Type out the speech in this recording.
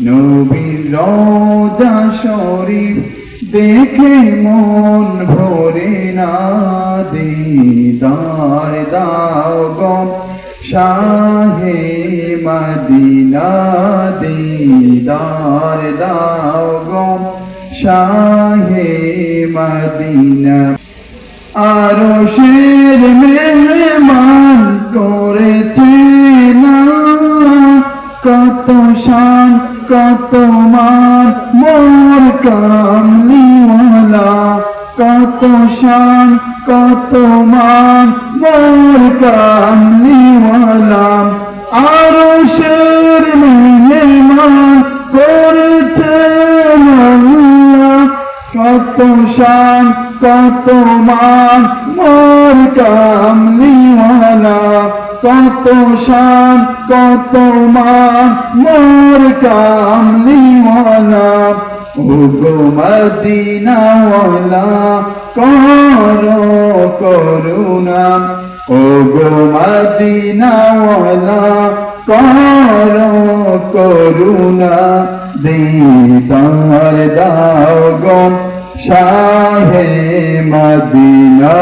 নবীর রওজা শরীফ দেখে মন ভরে না, দিদার দাও গো শাহে মদিনা, দিদার দাও গো শাহে মদিনা। আরশের মেহমান করেছে না, কত শান কত মান মোর কামলিওয়ালা, কত শান কত মান মোর কামলিওয়ালা। আরশের মেহমান করেছে আল্লাহ, কত শান কত মান মোর কামলিওয়ালা, কত শান কত মান মোর কামলিওয়ালা। ওগো মদিনাওয়ালা করো করুণা, ওগো মদিনাওয়ালা করো করুণা, দিদার দাও গো শাহে মদিনা।